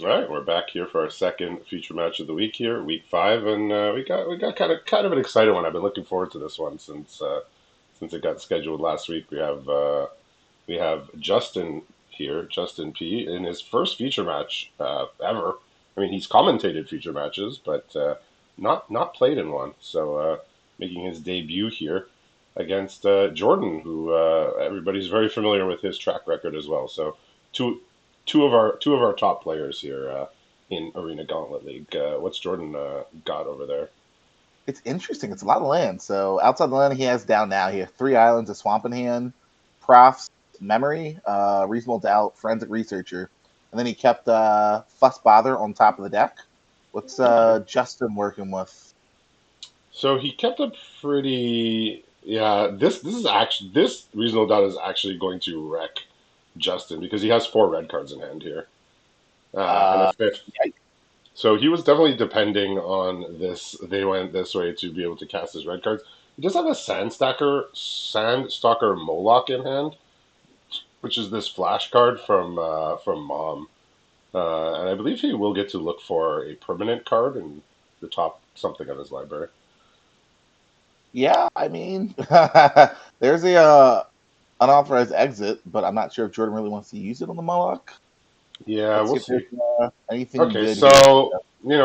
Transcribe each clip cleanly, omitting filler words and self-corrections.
All right, we're back here for our second feature match of the week here, week five, and we got kind of an exciting one. I've been looking forward to this one since it got scheduled last week. We have Justin here, Justin P, in his first feature match ever. I mean, he's commentated feature matches, but not played in one. So making his debut here against Jordan, who everybody's very familiar with his track record as well. So two two of our top players here in Arena Gauntlet League. What's Jordan got over there? It's interesting. It's a lot of land. So outside the land he has down now, he has three islands: a swamp in hand, profs, memory, reasonable doubt, forensic researcher, and then he kept fuss bother on top of the deck. What's Okay. Justin working with? So he kept a pretty yeah. This reasonable doubt is actually going to wreck Justin because he has four red cards in hand here and a Uh, fifth. yeah, So he was definitely depending on this. They went this way to be able to cast his red cards. He does have a Sandstalker Moloch in hand, which is this flash card from Mom, and I believe he will get to look for a permanent card in the top something of his library. yeah. I mean, there's a unauthorized exit, but I'm not sure if Jordan really wants to use it on the Moloch. Yeah, Let's we'll see if there's see. anything Okay, good here. so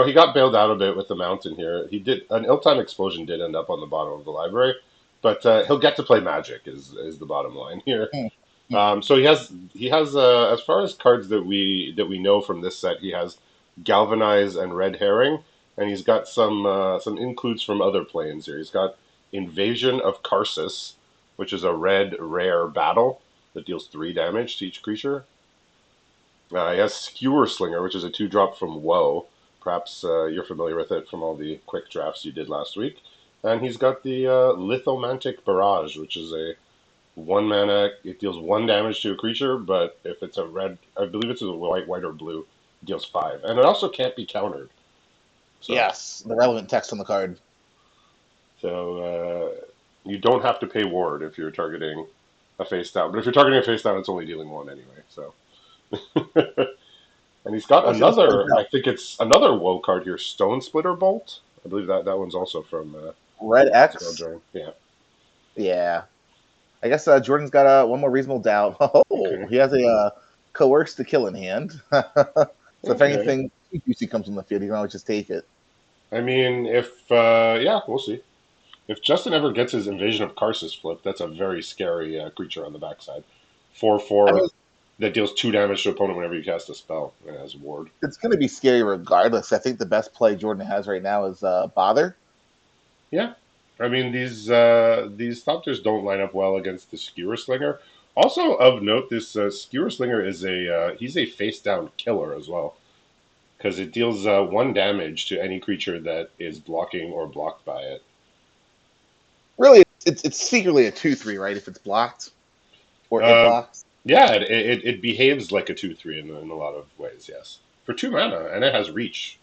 he got bailed out a bit with the mountain here. He did an ill-timed explosion did end up on the bottom of the library, but he'll get to play Magic is the bottom line here. Hmm, hmm. So he has as far as cards that we know from this set, he has Galvanize and Red Herring, and he's got some includes from other planes here. He's got Invasion of Karsus, which is a red rare battle that deals 3 damage to each creature. He has Skewer Slinger, which is a 2-drop from Woe. Perhaps you're familiar with it from all the quick drafts you did last week. And he's got the Lithomantic Barrage, which is a 1 mana. It deals 1 damage to a creature, but if it's a red, I believe it's a white or blue, it deals 5. And it also can't be countered. So, Yes, the relevant text on the card. so you don't have to pay ward if you're targeting a face down. But if you're targeting a face down, it's only dealing 1 anyway. So. And he's got Oh, shit, this plays another, I out. think it's another woe card here, Stone Splitter Bolt. I believe that one's also from Red X. Spell. Yeah. Yeah. I guess Jordan's got one more reasonable doubt. Oh, Okay. he has a coerce to kill in hand. So if Okay. anything too juicy comes on the field, he can always just take it. I mean, if yeah, we'll see. If Justin ever gets his Invasion of Karsus flip, that's a very scary creature on the backside. Four I mean, four that deals 2 damage to opponent whenever you cast a spell and has ward. it's going to be scary regardless. I think the best play Jordan has right now is Bother. Yeah. I mean these Thopters don't line up well against the Skewer Slinger. Also of note, this Skewer Slinger is he's a face down killer as well because it deals 1 damage to any creature that is blocking or blocked by it. Really, it's secretly a 2/3, right? If it's blocked or it Uh, blocks. yeah, it behaves like a 2/3 in a lot of ways. Yes, for 2 mana, and it has reach.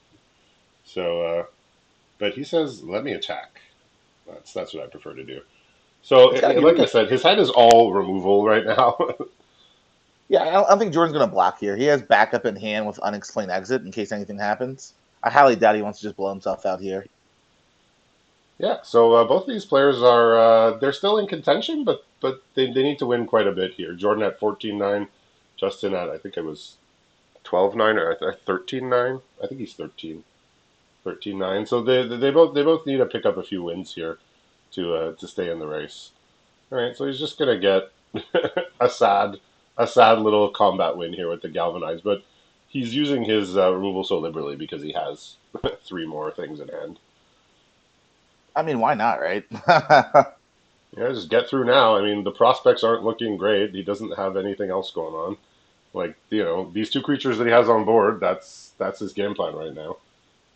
So, but he says, "Let me attack." That's what I prefer to do. So, It's got to be like I really. said, his hand is all removal right now. Yeah, I don't think Jordan's going to block here. He has backup in hand with unexplained exit in case anything happens. I highly doubt he wants to just blow himself out here. Yeah, so both of these players are they're still in contention, but they need to win quite a bit here. Jordan at 14-9, Justin at I think it was 12-9 or 13-9. I think he's 13-9. So they both need to pick up a few wins here to stay in the race. All right, so he's just gonna get a sad little combat win here with the galvanize, but he's using his removal so liberally because he has 3 more things in hand. I mean, why not, right? Yeah, just get through now. I mean, the prospects aren't looking great. He doesn't have anything else going on. Like, these 2 creatures that he has on board, that's his game plan right now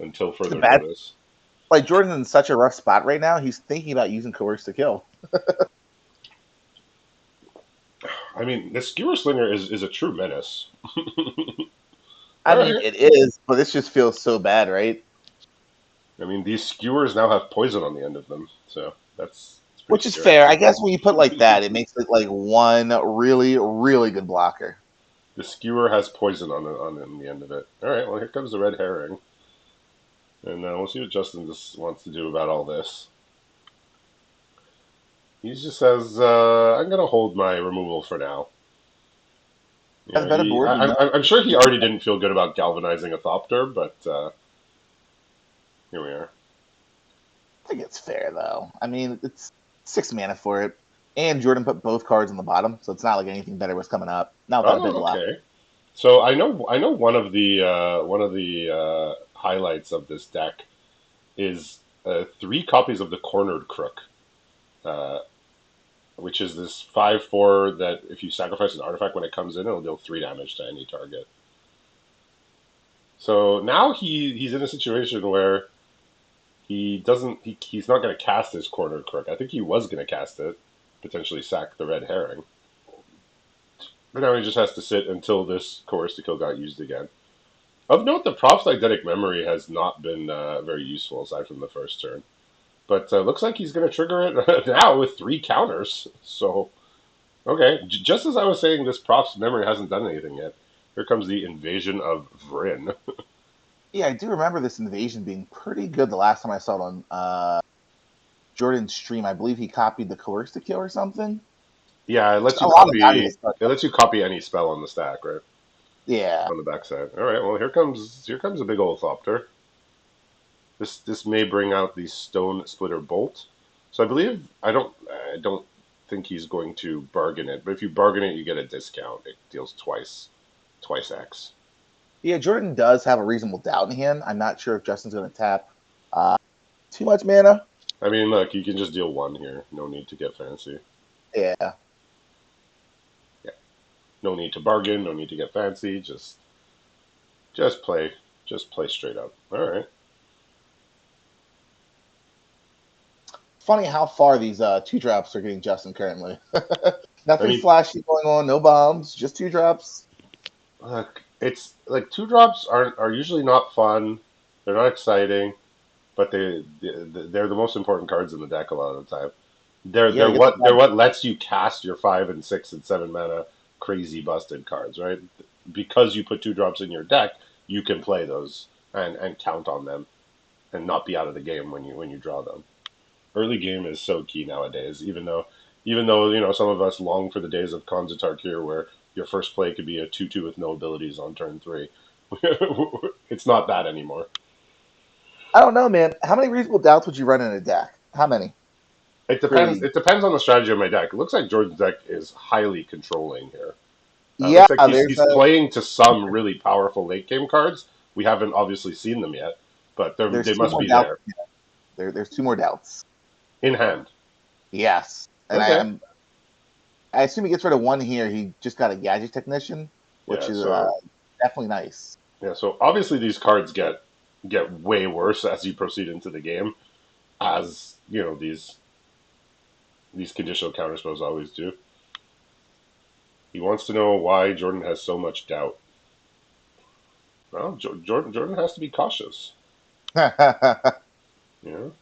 until The further bad, notice. like Jordan's in such a rough spot right now. He's thinking about using coerce to kill. I mean, the skewer slinger is a true menace. I All mean, right. it is, but this just feels so bad, right? I mean, these skewers now have poison on the end of them, so that's pretty Which is scary. fair. I guess when you put like that, it makes it like one really, really good blocker. The skewer has poison on the end of it. All right, well here comes the red herring, and we'll see what Justin just wants to do about all this. He just says, "I'm gonna hold my removal for now." You Has know, better board, you know. I'm sure he already didn't feel good about galvanizing a Thopter, but here we are. I think it's fair though. I mean, it's 6 mana for it, and Jordan put both cards on the bottom, so it's not like anything better was coming up. Not without a big Oh, bluff. okay. So I know one of the highlights of this deck is three copies of the Cornered Crook, uh, which is this 5/4 that if you sacrifice an artifact when it comes in, it'll deal 3 damage to any target. So now he's in a situation where he's not going to cast his Cornered Crook. I think he was going to cast it, potentially sack the red herring, but now he just has to sit until this Coerce to Kill got used again. Of note, the Prop's Eidetic Memory has not been very useful aside from the first turn. But looks like he's going to trigger it now with 3 counters. So, okay. Just as I was saying, this Prop's Memory hasn't done anything yet. Here comes the Invasion of Vryn. Yeah, I do remember this invasion being pretty good the last time I saw it on Jordan's stream. I believe he copied the Coerce to Kill or something. Yeah, it Just lets a you lot of value to copy. start. It lets you copy any spell on the stack, right? Yeah. On the backside. All right. Well, here comes a big old Thopter. This may bring out the Stone Splitter Bolt. So I don't think he's going to bargain it. But if you bargain it, you get a discount. It deals twice X. Yeah, Jordan does have a reasonable doubt in hand. I'm not sure if Justin's going to tap uh, too much mana. I mean, look, you can just deal one here. No need to get fancy. Yeah. Yeah, no need to bargain. No need to get fancy. Just play. Just play straight up. All right. Funny how far these 2 drops are getting Justin currently. I Nothing mean, flashy going on, no bombs, just 2 drops. look, it's like 2 drops are usually not fun. They're not exciting, but they're the most important cards in the deck a lot of the time. They're Yeah, they're to get the what they're what lets you cast your 5 and 6 and 7 mana crazy busted cards, right? Because you put 2 drops in your deck, you can play those and count on them and not be out of the game when you draw them. Early game is so key nowadays. Even though some of us long for the days of Khans of Tarkir where your first play could be a 2/2 with no abilities on turn 3. It's not that anymore. I don't know, man. How many reasonable doubts would you run in a deck? How many? It depends. Really? It depends on the strategy of my deck. It looks like Jordan's deck is highly controlling here. It Yeah, looks like he's there's he's playing to some really powerful late game cards. We haven't obviously seen them yet, but there's they two must more be doubts. there There's 2 more doubts. in hand. Yes, and Okay. I assume he gets rid of one here. He just got a gadget technician, which Yeah. is So definitely nice. yeah. So obviously these cards get way worse as you proceed into the game, as these conditional counter spells always do. He wants to know why Jordan has so much doubt. Well, Jordan has to be cautious. You know.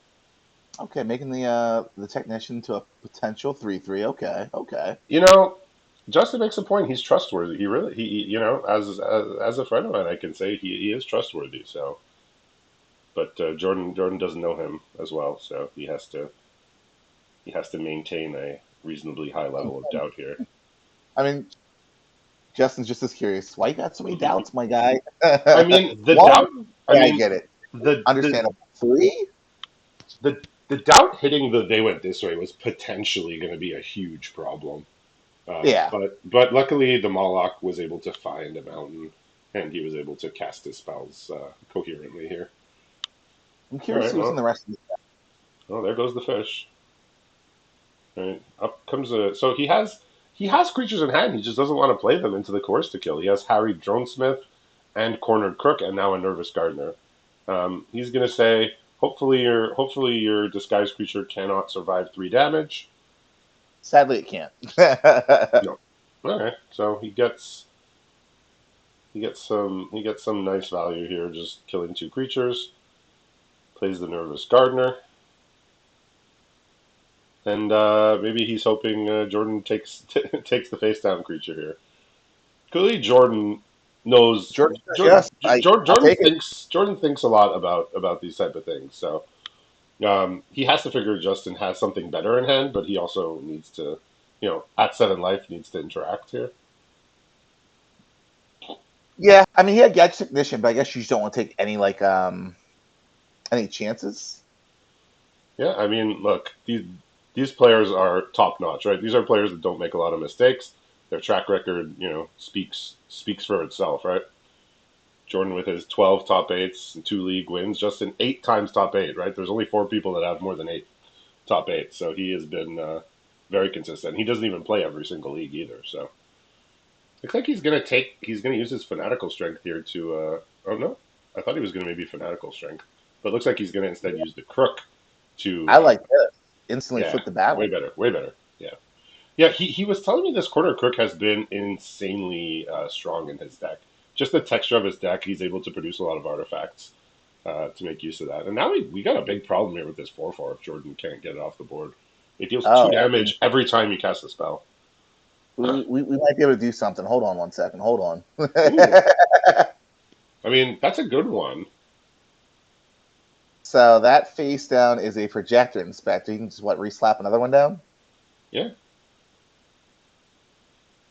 Okay, making the technician to a potential 3/3. Okay, okay. You know, Justin makes a point. He's trustworthy. He really, as a friend of mine, I can say he is trustworthy. So, but Jordan doesn't know him as well, so he has to maintain a reasonably high level of doubt here. I mean, Justin's just as curious. Why you got so many doubts, my guy? I mean, the One, doubt. I yeah, I mean, get it. the the Understandable. 3? the doubt hitting the they went this way was potentially going to be a huge problem. Yeah. But luckily the Moloch was able to find a mountain, and he was able to cast his spells coherently here. I'm All curious to right, see what's in well, the rest of it. there goes the fish. All right, up comes a. So he has creatures in hand. He just doesn't want to play them into the course to kill. He has Harried Dronesmith and Cornered Crook, and now a Nervous Gardener. He's gonna say, hopefully your disguised creature cannot survive 3 damage. Sadly, it can't. No. Okay, so he gets some nice value here, just killing 2 creatures. Plays the Nervous Gardener, and maybe he's hoping Jordan takes takes the face down creature here. Clearly, Jordan knows. Jordan says yes. I'll take it. Jordan thinks a lot about these type of things. So he has to figure Justin has something better in hand, but he also needs to, at Seven Life needs to interact here. Yeah, I mean he had gadget technician, but I guess you just don't want to take any chances. Yeah, I mean, look, these players are top notch, right? These are players that don't make a lot of mistakes. Their track record, speaks for itself, right? Jordan with his 12 top eights and 2 league wins, Justin 8 times top eight, right? There's only 4 people that have more than 8 top 8, so he has been very consistent. He doesn't even play every single league either, so looks like he's gonna use his fanatical strength here to. Oh no, I thought he was gonna maybe fanatical strength, but looks like he's gonna instead use the crook to. I like this. Instantly Yeah, flip the battle. way better, way better. Yeah, yeah. He was telling me this quarter crook has been insanely strong in his deck. Just the texture of his deck, he's able to produce a lot of artifacts to make use of that. And now we got a big problem here with this 4/4 if Jordan can't get it off the board. It deals two Oh, I mean, damage every time you cast a spell. we might be able to do something. Hold on one second. Hold on. Ooh, I mean that's a good one. So that face down is a projector inspector. You can just reslap another one down. Yeah, And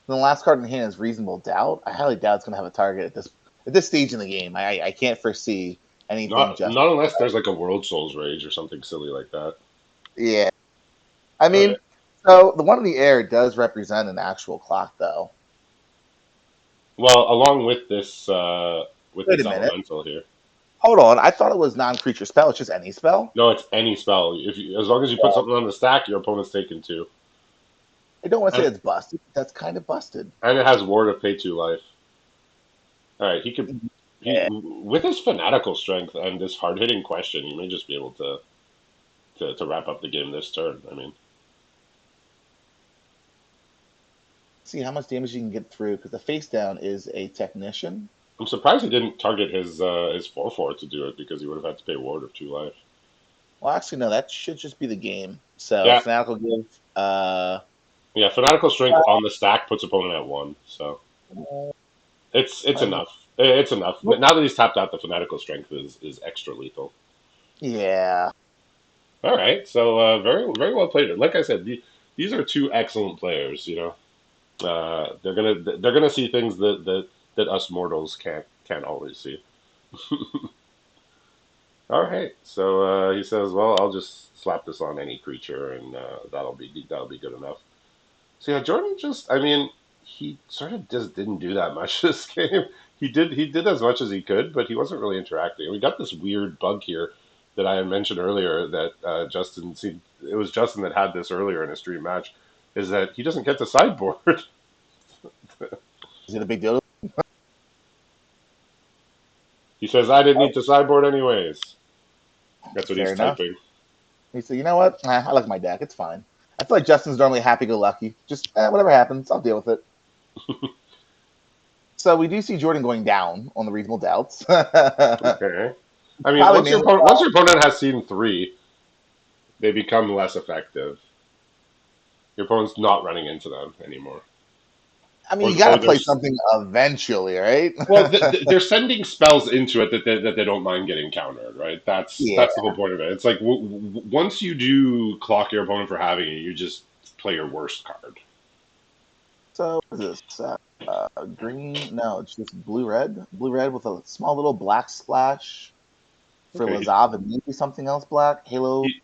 the last card in hand is reasonable doubt. I highly doubt it's going to have a target at this stage in the game. I can't foresee anything just not unless there's like a World Souls Rage or something silly like that. yeah. I All right. mean, so the one in the air does represent an actual clock, though. Well, along with Wait this a minute. elemental here. Hold on. I thought it was non-creature spell. It's just any spell. No, it's any spell. As long as you put Well, something on the stack, your opponent's taking two, I don't want to say and it's busted. That's kind of busted. it has Ward of Pay 2 life. All right, he Yeah. with his fanatical strength and this hard hitting question, he may just be able to wrap up the game this turn. I mean, See how much damage you can get through because the face down is a technician. I'm surprised he didn't target his 4/4 to do it because he would have had to pay Ward of 2 life. Well, actually, no. That should just be the game. So Yeah, fanatical give. yeah. Fanatical strength on the stack puts opponent at 1, so it's Um, enough. It's enough. nope. Now that he's tapped out, the fanatical strength is extra lethal. Yeah. All right, so very very well played. Like I said, these are two excellent players. They're gonna see things that us mortals can't always see. All right, so he says, "Well, I'll just slap this on any creature, and that'll be good enough." So yeah, Jordan just, I mean, he sort of just didn't do that much this game. He did as much as he could, but he wasn't really interacting. We got this weird bug here that I had mentioned earlier that Justin seemed. It was Justin that had this earlier in a stream match. Is that he doesn't get to sideboard. Is it a big deal? He says, "I didn't need to sideboard anyways." That's what Fair he's enough. typing. He said, "You know what? I like my deck. It's fine. I feel like Justin's normally happy-go-lucky. Just whatever happens, I'll deal with it." So we do see Jordan going down on the reasonable doubts. Okay. I mean, Probably mainly. once your opponent has seen 3, they become less effective. Your opponent's not running into them anymore, I mean, or you got to or play there's something eventually, right? well, they're sending spells into it that they don't mind getting countered, right? Yeah. That's the whole point of it. It's like once you do clock your opponent for having it, you just play your worst card. So what is this? Green? No, it's just blue-red. Blue-red with a small little black splash for Okay, Lazav and maybe something else black. Halo. he,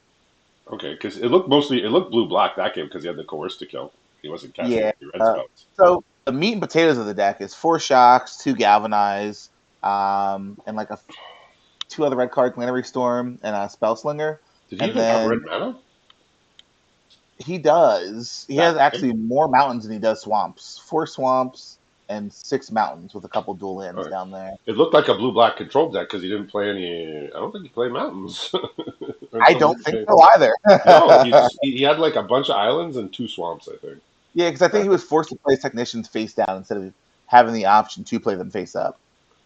okay, because it looked blue black that game because he had the coerce to kill. He wasn't casting Yeah. any red Uh, spells. so the meat and potatoes of the deck is 4 shocks, 2 galvanize, and like two other red cards, Planetary Storm and a Spell Slinger. Did he And even have red then mana? he does. He has That big? actually more mountains than he does swamps. 4 swamps and 6 mountains with a couple dual All lands right. down there. It looked like a blue black control deck because he didn't play any. I don't think he played mountains. I Until don't this think game. so either. No, he had like a bunch of islands and 2 swamps, I think. Yeah, because I think he was forced to play technicians face down instead of having the option to play them face up.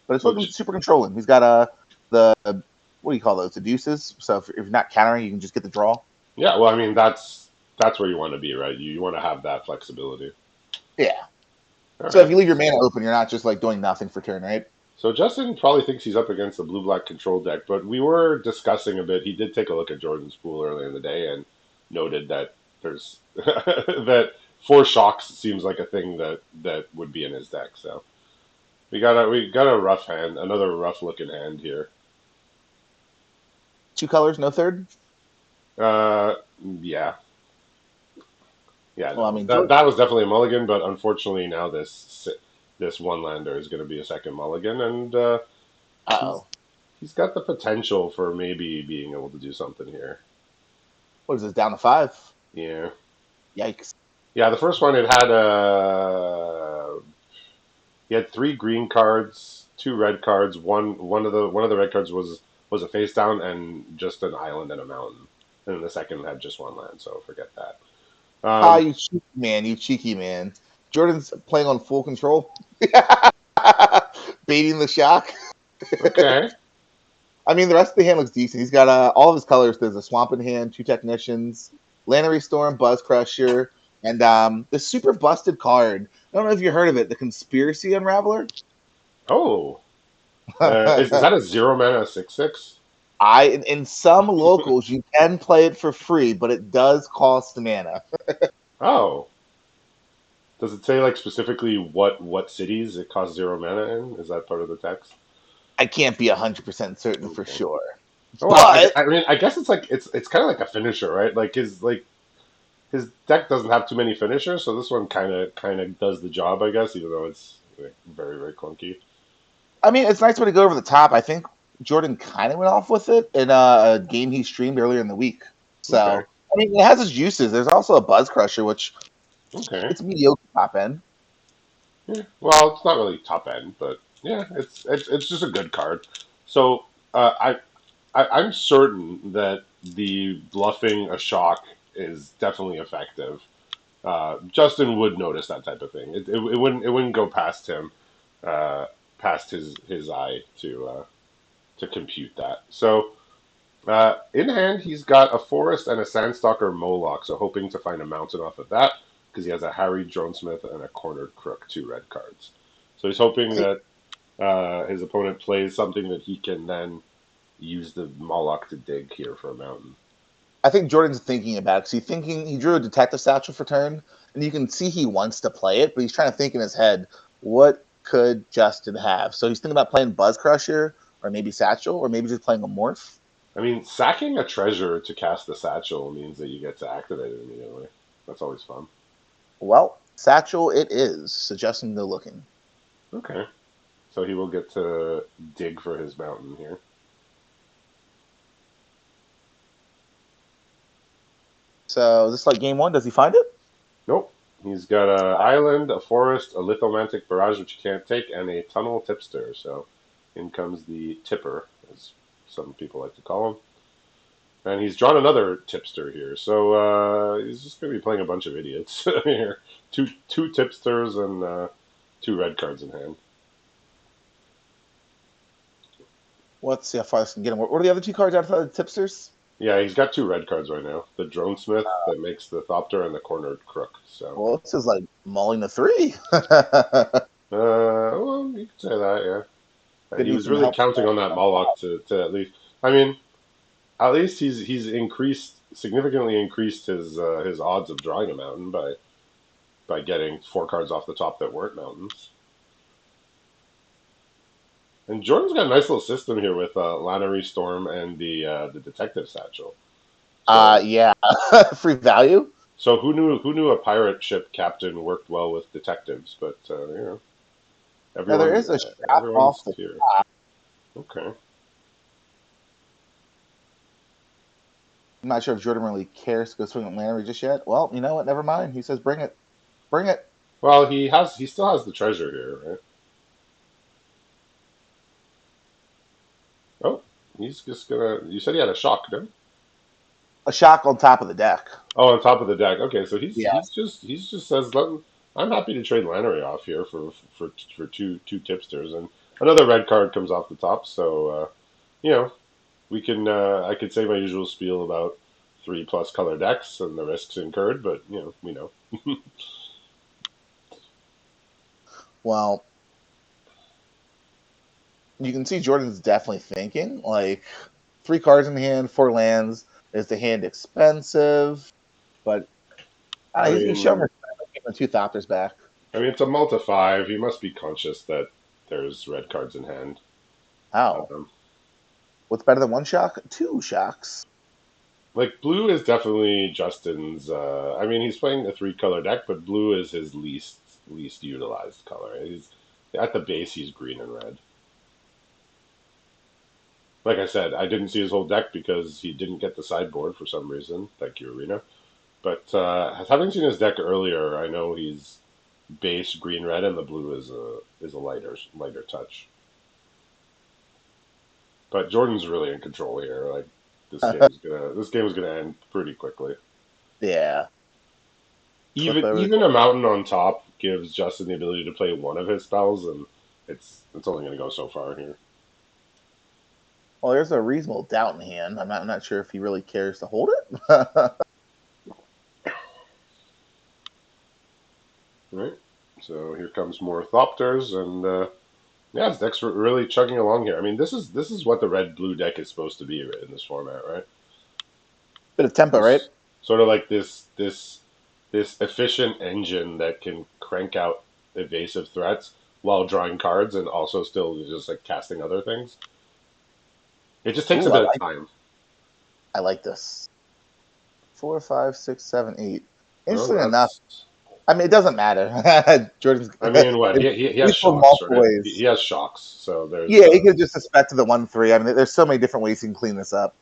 But it's looking Which super controlling. He's got the what do you call those? The deuces. So if you're not countering, you can just get the draw. yeah, well, I mean that's where you want to be, right? You want to have that flexibility. Yeah. All So if right. you leave your mana open, you're not just like doing nothing for turn, right? So Justin probably thinks he's up against the blue black control deck, but we were discussing a bit. He did take a look at Jordan's pool earlier in the day and noted that there's that four shocks seems like a thing that would be in his deck. So we got a rough hand, another rough looking hand here. Two colors, no third. Uh, yeah, yeah, Well, I no, mean, that was definitely a mulligan, but unfortunately now this one lander is going to be a second mulligan, and he's oh, he's got the potential for maybe being able to do something here. what is this? Down to five. Yeah. Yikes! Yeah, the first one it had he had three green cards, two red cards. One of the red cards was a face down and just an island and a mountain. And the second had just one land, so forget that. Ah, Um, you cheeky man, you cheeky man. Jordan's playing on full control, baiting the shock. okay, I mean, the rest of the hand looks decent. He's got all of his colors. There's a swamp in hand, two technicians, Lannery Storm, Buzz Crusher, and this super busted card. I don't know if you heard of it, the Conspiracy Unraveler. oh, is that a zero mana 6/6? In some locals you can play it for free, but it does cost mana. Oh, does it say like specifically what cities it costs zero mana in? Is that part of the text? I can't be 100% certain for Okay. sure, Oh well, but I mean, I guess it's like it's kind of like a finisher, right? His deck doesn't have too many finishers, so this one kind of does the job, I guess, even though it's like, very very clunky. I mean, it's a nice way to go over the top. I think Jordan kind of went off with it in a game he streamed earlier in the week. Okay, So, I mean, it has its uses. There's also a Buzz Crusher, which okay. it's mediocre top end. Yeah. Well, it's not really top end, but yeah, it's just a good card. So I'm certain that the bluffing a shock is definitely effective. Justin would notice that type of thing. It wouldn't go past him, uh, past his eye to compute that. So in hand, he's got a forest and a Sandstalker Moloch, so hoping to find a mountain off of that because he has a Harry Jonesmith and a Cornered Crook, two red cards. So he's hoping that his opponent plays something that he can then use the Moloch to dig here for a mountain. I think Jordan's thinking about it because he drew a Detective Satchel for turn, and you can see he wants to play it, but he's trying to think in his head, what could Justin have? So he's thinking about playing Buzz Crusher, or maybe Satchel, or maybe just playing a Morph. I mean, sacking a treasure to cast the satchel means that you get to activate it immediately. That's always fun. Well, Satchel it is, suggesting no looking. Okay, so he will get to dig for his mountain here. So this is like game one. Does he find it? Nope. He's got a island, a forest, a lithomantic barrage which you can't take, and a tunnel tipster. So in comes the tipper, as some people like to call him. And he's drawn another tipster here. So he's just gonna be playing a bunch of idiots here. Two tipsters and two red cards in hand. Let's see how far this can get him. What are the other two cards outside the tipsters? Yeah, he's got two red cards right now. The Dronesmith that makes the Thopter and the Cornered Crook. So Well, this is like mulling the three. well, you could say that, yeah. Gonna He need was some really help. counting on that Moloch to at least. I mean, at least he's significantly increased his odds of drawing a mountain by getting four cards off the top that weren't mountains. And Jordan's got a nice little system here with Lannery Storm and the Detective Satchel. So Yeah, free value. so who knew a pirate ship captain worked well with detectives? But Now there everyone is a shot off everyone's the. here. Okay. I'm not sure if Jordan really cares to go swing at Lannery just yet. Well, you know what? Never mind. He says, "Bring it, bring it." Well, he still has the treasure here, right? Oh, he's just gonna. You said he had a shock, didn't he? A shock on top of the deck. Oh, on top of the deck. Okay, so he's Yeah. he's just says, I'm happy to trade Lannery off here for two tipsters, and another red card comes off the top. So you know we can I could say my usual spiel about three plus color decks and the risks incurred, but we know. Well, you can see Jordan's definitely thinking like 3 cards in hand, 4 lands. Is the hand expensive? But I he's showing mean, respect by giving 2 Thopters back. it's a multi five. He must be conscious that there's red cards in hand. How? Um, What's better than 1 shock? 2 shocks. like blue is definitely Justin's. I mean, he's playing a three color deck, but blue is his least utilized color. He's at the base. He's green and red. Like I said, I didn't see his whole deck because he didn't get the sideboard for some reason. Thank you, Arena. But having seen his deck earlier, I know he's base green red, and the blue is a lighter touch. But Jordan's really in control here. Like this game is gonna end pretty quickly. Yeah. Flip over the. Even a mountain on top gives Justin the ability to play one of his spells, and it's only gonna go so far here. Well, there's a reasonable doubt in hand. I'm not sure if he really cares to hold it. Right. So here comes more Thopters, and yeah, his deck's really chugging along here. I mean, this is what the red blue deck is supposed to be in this format, right? Bit of tempo, right? Just sort of like this efficient engine that can crank out evasive threats while drawing cards and also still just like casting other things. It just takes a Ooh, bit of time. I like this. 4, 5, 6, 7, 8. Well, Interesting enough, that's. I mean, it doesn't matter. Jordan's I mean, what he has useful shocks, multiple right? He ways. has shocks, so there's. Yeah, he could just suspect to the 1-3. I mean, there's so many different ways he can clean this up.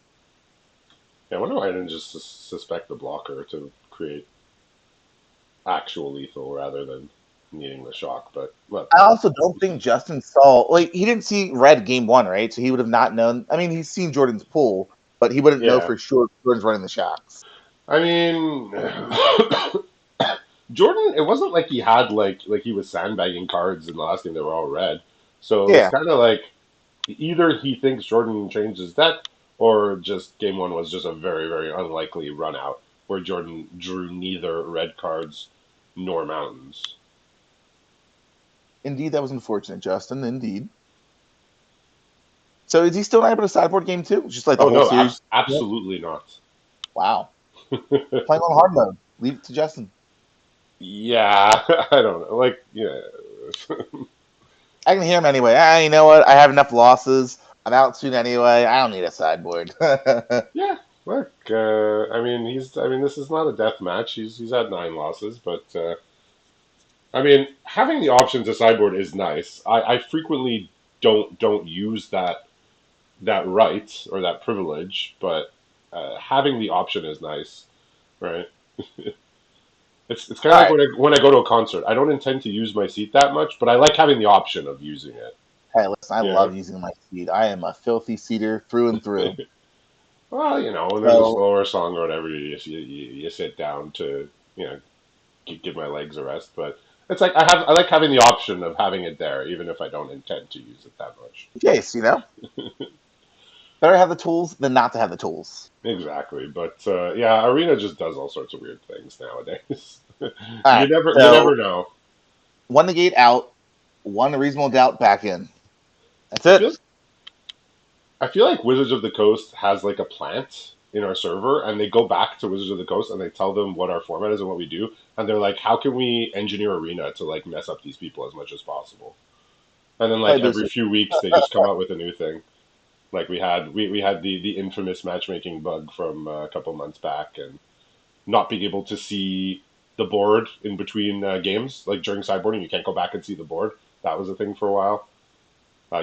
Yeah, I wonder why I didn't just suspect the blocker to create actual lethal rather than needing the shock. But what the I hell? also don't think Justin saw like he didn't see red game 1, right? So he would have not known. I mean, he's seen Jordan's pool, but he wouldn't know Yeah, for sure Jordan's running the shocks. I mean, Jordan. It wasn't like he had like he was sandbagging cards in the last game that were all red. So it's Yeah. kind of like either he thinks Jordan changed his deck, or just game one was just a very unlikely run out where Jordan drew neither red cards nor mountains. Indeed, that was unfortunate, Justin. Indeed. So is he still not able to sideboard game 2? Just like the Oh whole no, series? Yeah. absolutely not. Wow. Playing on hard mode. Leave it to Justin. Yeah, I don't know. Like, yeah, I can hear him anyway. You know what? I have enough losses. I'm out soon anyway. I don't need a sideboard. yeah. Look, I mean, I mean, this is not a death match. He's had 9 losses, but I mean, having the option to sideboard is nice. I frequently don't use that right or that privilege, but having the option is nice, right? It's kind All of like right. when I go to a concert. I don't intend to use my seat that much, but I like having the option of using it. Hey, listen, I Yeah. love using my seat. I am a filthy seater through and through. Well, when there's a So, slower song or whatever, you sit down to give my legs a rest. But it's like I like having the option of having it there, even if I don't intend to use it that much. Jace, better have the tools than not to have the tools. Exactly. But yeah, Arena just does all sorts of weird things nowadays. All you right. never you So, never know. one negate out, one reasonable doubt back in. That's I feel it. I feel like Wizards of the Coast has like a plant in our server, and they go back to Wizards of the Coast and they tell them what our format is and what we do, and they're like, "How can we engineer Arena to like mess up these people as much as possible?" And then like Probably every Booster. few weeks they just come out with a new thing. Like we had the infamous matchmaking bug from a couple months back, and not being able to see the board in between games, like during sideboarding, you can't go back and see the board. That was a thing for a while.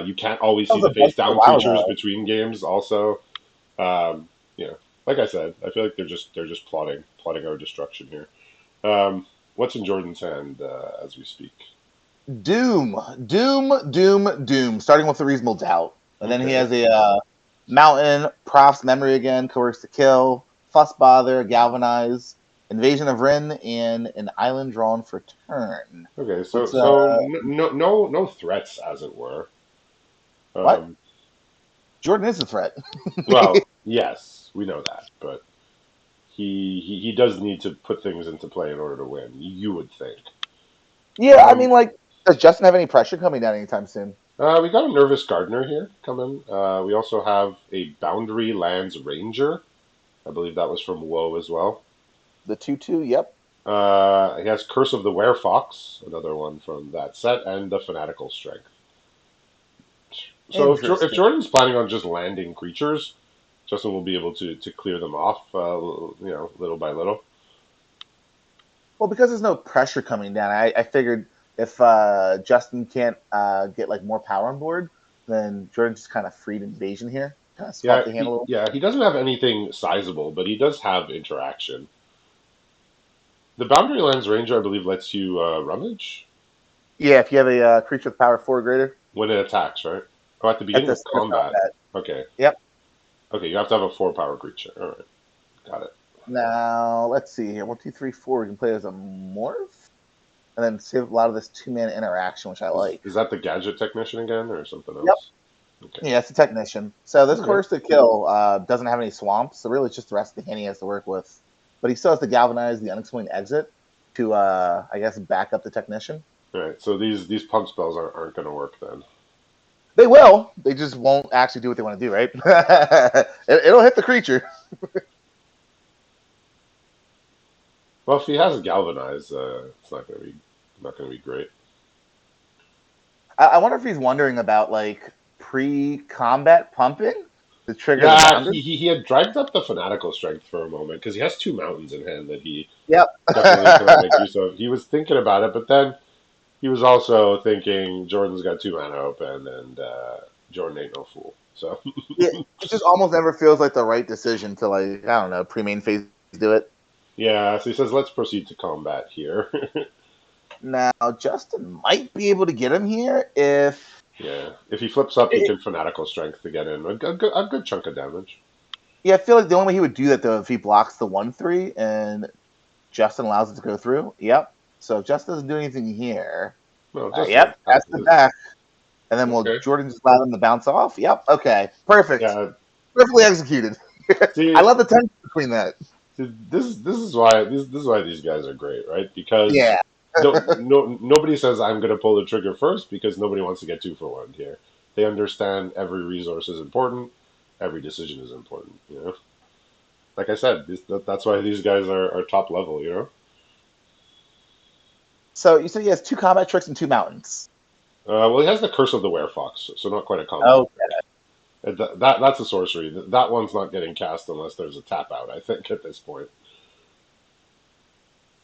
You can't always That see was a the bug face for a down while creatures ago. between games. Also, um, you know, like I said, I feel like they're just plotting our destruction here. What's in Jordan's hand as we speak? Doom, Doom, Doom, Doom. Starting with a reasonable doubt, and then he Okay, has a mountain, profs, memory again, coerce to kill, fuss, bother, galvanize, invasion of Rin, and an island drawn for turn. okay. So What's no threats, as it were. what? Um, Jordan is a threat. well, yes, we know that, but he does need to put things into play in order to win. You would think. Yeah, I Um, mean, like Does Justin have any pressure coming down anytime soon? We got a Nervous Gardener here coming. We also have a Boundary Lands Ranger. I believe that was from WoW as well. The 2/2, yep. He has Curse of the Werefox, another one from that set, and the Fanatical Strength. So if Interesting. Jordan's planning on just landing creatures, Justin will be able to clear them off, little by little. Well, because there's no pressure coming down, I figured if Justin can't get like more power on board, then Jordan just kind of freed invasion here, kind of swap Yeah, the hand a he little. yeah he doesn't have anything sizable, but he does have interaction. The Boundary Lands Ranger, I believe, lets you rummage Yeah, if you have a creature with power 4 or greater when it attacks, right? Oh, at the at beginning the of start of combat. combat. Okay, Yep. okay, you have to have a 4 power creature. All right, got it. Now let's see here. 1, 2, 3, 4. We can play as a morph, and then save a lot of this 2 mana interaction, which I Is like. is that the Gadget Technician again, or something Yep. else? Okay. Yeah, it's a technician. So this All right. course to kill doesn't have any swamps, so really it's just the rest of the hand he has to work with. But he still has to galvanize the unexplained exit to, I guess, back up the technician. All right. So these pump spells aren't going to work then. They will. They just won't actually do what they want to do, right? It'll hit the creature. Well, if he has Galvanize, it's not going to be great. I wonder if he's wondering about like pre-combat pumping to trigger the Yeah, boundary. he had dragged up the Fanatical Strength for a moment because he has 2 mountains in hand that he Yep. definitely cannot make use of. He was thinking about it, but then he was also thinking Jordan's got 2 mana open, and Jordan ain't no fool. So Yeah, it just almost never feels like the right decision to like I don't know pre-main phase do it. yeah, so he says, let's proceed to combat here. Now Justin might be able to get him here if Yeah, if he flips up, he it, can Fanatical Strength to get in a good chunk of damage. yeah, I feel like the only way he would do that though if he blocks the 1/3 and Justin allows it to go through. Yep. So if Justin doesn't do anything here. No, Justin Yep, has that's the his. back. And then will Okay. Jordan just allow them to bounce off? Yep. Okay. Perfect. Yeah. Perfectly executed. I See, love the tension between that. this is why these guys are great, right? Because Yeah. nobody says I'm going to pull the trigger first because nobody wants to get 2 for 1 here. They understand every resource is important, every decision is important. Like I said, that's why these guys are top level. So you said he has 2 combat tricks and 2 mountains. Well, he has the Curse of the Werefox, so not quite a combat. Oh, That's a sorcery. That one's not getting cast unless there's a tap out. I think at this point.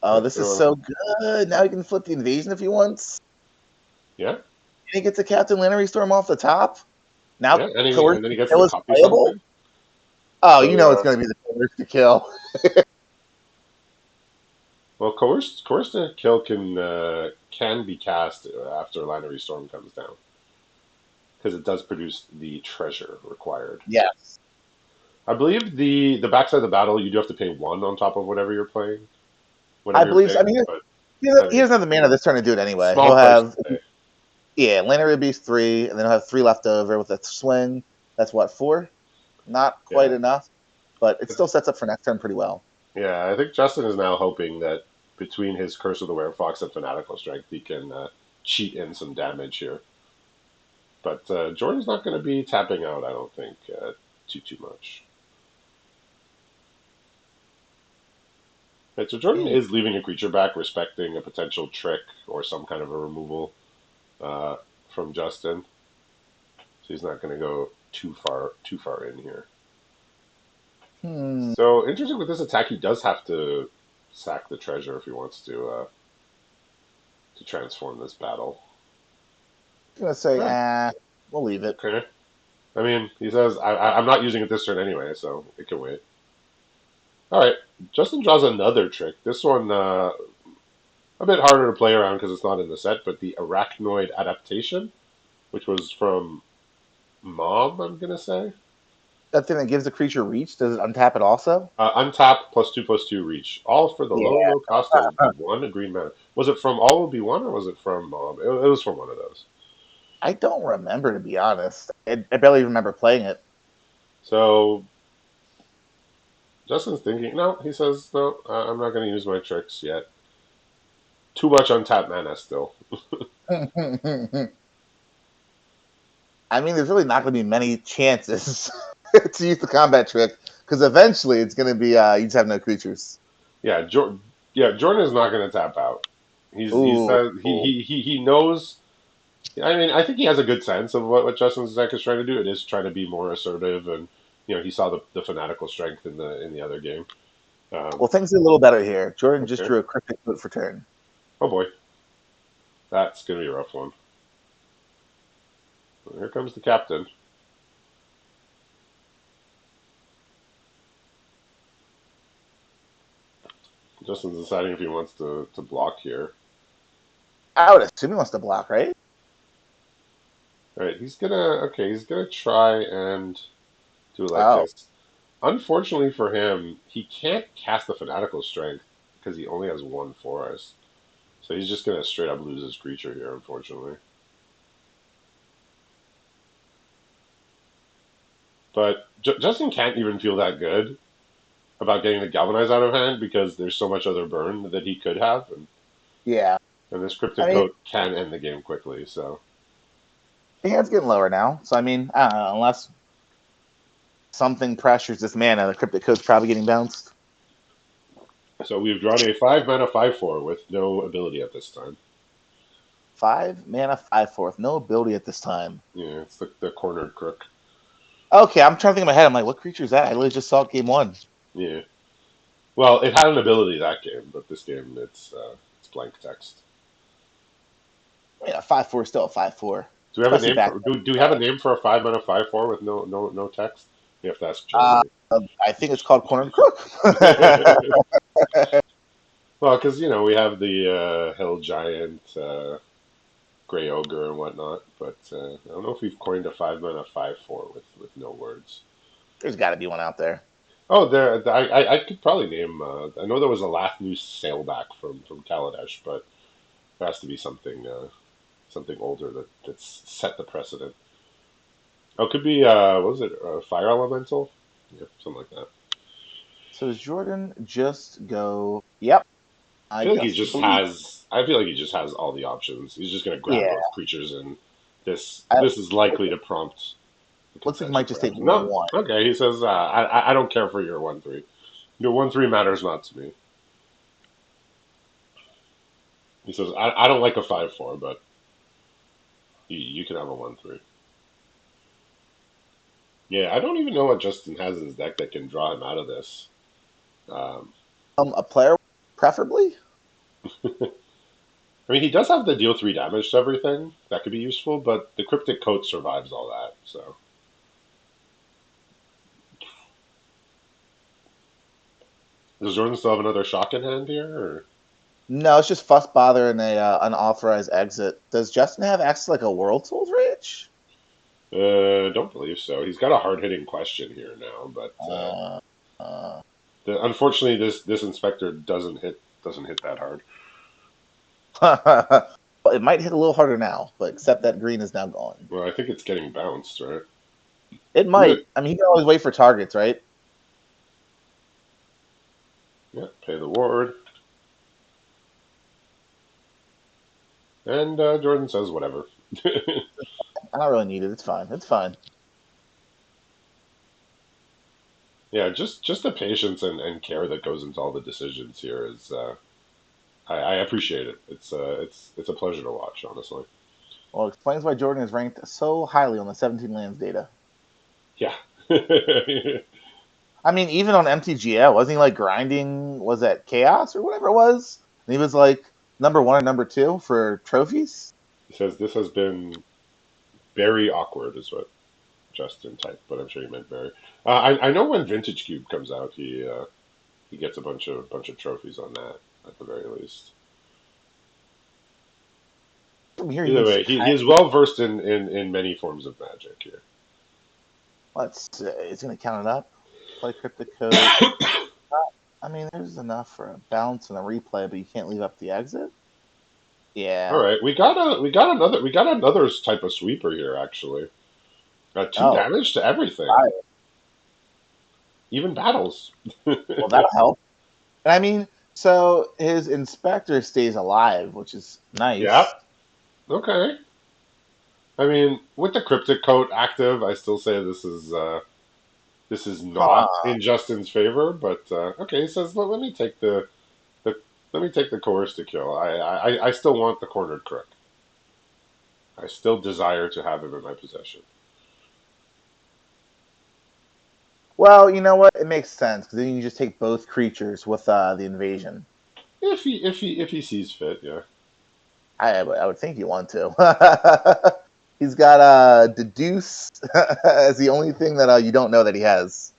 oh, Right, this is so good. Now he can flip the invasion if he wants. yeah, And he gets a Captain Lannery Storm off the top. Now yeah, and coercive then he gets kill to is copy playable. something. Oh, you So know it's going to be the coercive kill. well, coerced kill can be cast after Lineary Storm comes down because it does produce the treasure required. Yes. I believe the backside of the battle you do have to pay 1 on top of whatever you're playing, I whatever you're believe so. I paying. mean, But I he mean, doesn't have the mana this turn to do it anyway. He'll small price to have, pay. yeah, Lannery Beast 3, and then he'll have 3 left over with a swing. That's what, 4? Not quite Yeah, enough, but it still sets up for next turn pretty well. yeah. I think Justin is now hoping that between his Curse of the Werefox and Fanatical Strength, he can cheat in some damage here. But Jordan's not going to be tapping out, I don't think, too much. Right, so Jordan Hmm. is leaving a creature back, respecting a potential trick or some kind of a removal uh, from Justin. So he's not going to go too far in here. Hmm. So interesting with this attack, he does have to sack the treasure if he wants to transform this battle. I'm going to say, Right. we'll leave it. Okay. I mean, he says I'm not using it this turn anyway, so it can wait. All right. Justin draws another trick. This one a bit harder to play around because it's not in the set, but the Arachnoid adaptation, which was from Mom, I'm gonna say. That thing that gives the creature reach, does it untap it also? Untap +2/+2 reach, all for the Yeah. low cost of 1 green mana. Was it from All Will Be One or was it from Mom? It was from one of those. I don't remember, to be honest. I barely remember playing it. So Justin's thinking, no, he says, no, I'm not going to use my tricks yet. Too much untapped mana still. I mean, there's really not going to be many chances to use the combat trick because eventually it's going to be you just have no creatures. Yeah, Jordan is not going to tap out. He Ooh, says he knows. I mean, I think he has a good sense of what Justin Zek is trying to do. It is trying to be more assertive, and he saw the fanatical strength in the other game. well, things are a little better here. Jordan just Okay. drew a cryptic note for turn. Oh boy, that's gonna be a rough one. Well, here comes the captain. Justin's deciding if he wants to block here. I would assume he wants to block, right? All right, he's gonna try and do it like Oh, this. Unfortunately for him, he can't cast the fanatical strength because he only has one forest. So he's just gonna straight up lose his creature here, unfortunately. But Justin can't even feel that good about getting the galvanize out of hand because there's so much other burn that he could have, yeah. and this I cryptic mean, coat can end the game quickly. So the hand's getting lower now. So, I mean, I don't know, unless something pressures this mana, the cryptic code's probably getting bounced. we've drawn a 5 mana 5/4 with no ability at this time. 5 mana, 5/4. No ability at this time. Yeah, it's the cornered crook. Okay, I'm trying to think in my head. I'm like, what creature is that? I literally just saw it game one. Yeah. Well, it had an ability that game, but this game it's blank text. I mean, a 5/4 is still a 5/4, Do we have a especially name back for do we have a then. name for a 5 mana 5/4 with no text? You have to ask Uh, Jeremy. I think it's called Cornered Crook. Well, because we have the hill giant, gray ogre, and whatnot, but I don't know if we've coined a 5 mana 5/4 with no words. There's got to be one out there. Oh, I could probably name. I know there was a Lathnu sailback from Kaladesh, but there has to be something older that's set the precedent. Oh, it could be what was it? Fire elemental? Yeah, something like that. So does Jordan just go? Yep, I I feel like he just just believe. has. I feel like he just has all the options. He's just gonna grab Yeah, both creatures, and this I, this is likely to prompt a looks like he concession, might just take perhaps. No, one. okay. He says, I don't care for your 1/3. Your 1/3 matters not to me. He says, I don't like a 5/4, but you can have a 1/3. Yeah, I don't even know what Justin has in his deck that can draw him out of this. Um, A player, preferably. I mean, he does have the deal 3 damage to everything. That could be useful, but the Cryptic Coat survives all that. So, does Jordan still have another shock in hand here? Or? No, it's just fuss, bother, and a unauthorized exit. Does Justin have access to like a World Souls Reach? Don't believe so. He's got a hard hitting question here now, but Uh, uh, unfortunately, this inspector doesn't hit that hard. well, it might hit a little harder now, but except that green is now gone. Well, I think it's getting bounced, right? It Yeah, might. I mean, he can always wait for targets, right? yeah. Pay the ward, and Jordan says whatever. I don't really need it. It's fine. It's fine. Yeah, just the patience and care that goes into all the decisions here is I appreciate it. It's a pleasure to watch, honestly. Well, it explains why Jordan is ranked so highly on the 17 lands data. Yeah. I mean, even on MTGL, wasn't he like grinding? Was that Chaos or whatever it was? And he was like number one and number two for trophies. He says this has been very awkward, is what Justin typed, but I'm sure he meant very. I know when Vintage Cube comes out, he gets a bunch of trophies on that at the very least. From here, he Either can just way, he's well versed in many forms of magic here. let's see. It's going to count it up. Play Cryptic Coat. I mean, there's enough for a bounce and a replay, but you can't leave up the exit. All Yeah. right, we got another type of sweeper here actually. Two Oh, damage to everything, fire. even battles. Well, that'll help. And I mean, so his inspector stays alive, which is Yeah, nice. Okay. I mean, with the cryptic coat active, I still say this is not Huh. in Justin's favor. But okay, he says, let me take the let me take the coerced to kill. I still want the cornered crook. I still desire to have him in my possession. Well, you know what? It makes sense because then you just take both creatures with the invasion. If he sees fit, yeah. I would think you want to. He's got deduce as the only thing that you don't know that he has.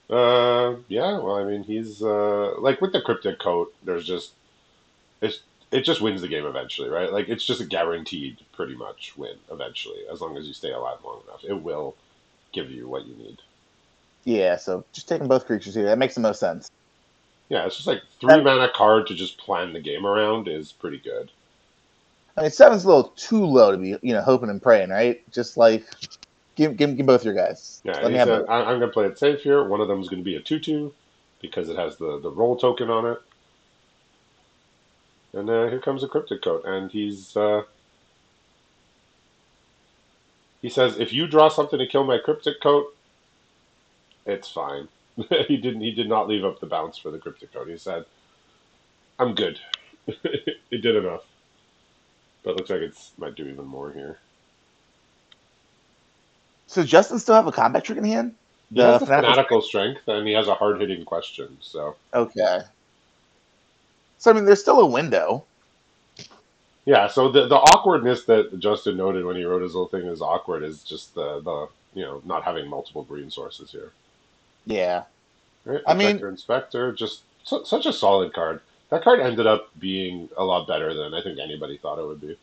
Yeah. Well, I mean, he's like with the cryptic coat. There's just it's it just wins the game eventually, right? Like it's just a guaranteed, pretty much win eventually, as long as you stay alive long enough. It will give you what you need. Yeah, so just taking both creatures here that makes the most sense. Yeah, it's just like three Seven, mana card to just plan the game around is pretty good. I mean, seven's a little too low to be hoping and praying, right? Just like give both your guys. Yeah, Let and me he have said, both. I'm going to play it safe here. One of them is going to be a 2/2 because it has the roll token on it. And here comes a cryptic coat, and he says, if you draw something to kill my cryptic coat, it's fine. He did not leave up the bounce for the cryptic coat. He said, I'm good. It did enough, but it looks like it's might do even more here. So Justin still have a combat trick in hand? He has The the fanatical fanatical strength? strength, and he has a hard hitting question. So Okay. So I mean, there's still a window. yeah, so the awkwardness that Justin noted when he wrote his little thing is awkward is just the not having multiple green sources here. Yeah. Right, I mean, Protector Inspector, just such a solid card. That card ended up being a lot better than I think anybody thought it would be.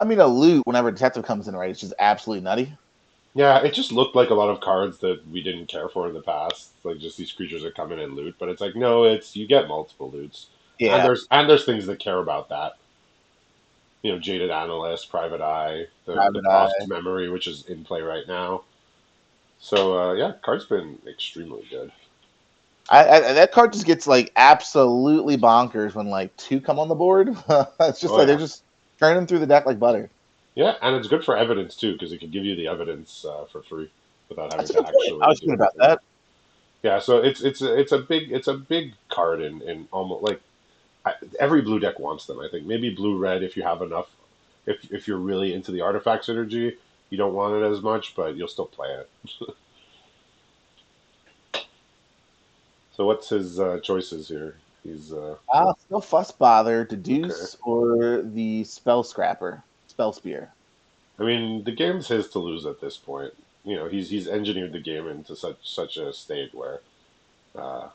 a loot whenever detective comes in, right? It's just absolutely nutty. Yeah, it just looked like a lot of cards that we didn't care for in the past. Like just these creatures that come in and loot, but it's like no, it's you get multiple loots, Yeah. and there's things that care about that. Jaded Analyst, Private Eye, the Private Cost Eye. Memory, which is in play right now. So yeah, card's been extremely good. That card just gets like absolutely bonkers when like two come on the board. It's just Oh like they're yeah, just turning through the deck like butter. yeah, and it's good for evidence too because it can give you the evidence for free without having That's a to good point. I actually was do thinking about anything. that. Yeah, so it's a big card in almost like every blue deck wants them. I think maybe blue red if you have enough. If you're really into the artifact synergy, you don't want it as much, but you'll still play it. So what's his choices here? He's Still fuss bother, okay. deduce, or the spell scrapper, spell spear. I mean, the game's his to lose at this point. He's engineered the game into such a state where uh,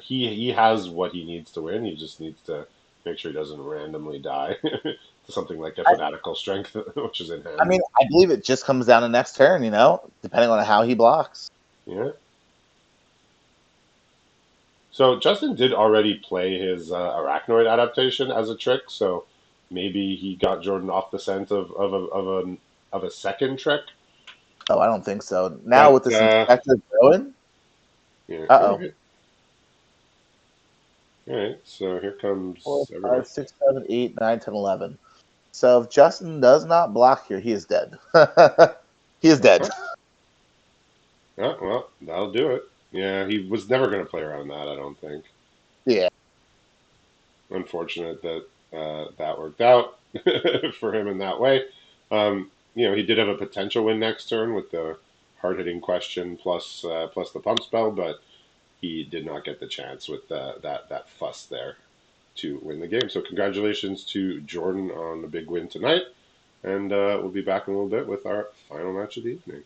he has what he needs to win. He just needs to make sure he doesn't randomly die to something like a I, fanatical strength, which is in I hand. mean, I believe it just comes down to next turn. Depending on how he blocks. Yeah. So Justin did already play his arachnoid adaptation as a trick, so maybe he got Jordan off the scent of a second trick. Oh, I don't think so. Now But with this inspector going, yeah, uh oh. all right. So here 4, comes everyone. 5, 6, 7, 8, 9, 10, 11. So if Justin does not block here, he is dead. He is dead. Okay. Yeah, well, that'll do it. Yeah, he was never going to play around that. I don't think. Yeah. Unfortunate that that worked out for him in that way. He did have a potential win next turn with the hard hitting question plus the pump spell, but he did not get the chance with that fuss there to win the game. So congratulations to Jordan on the big win tonight, and we'll be back in a little bit with our final match of the evening.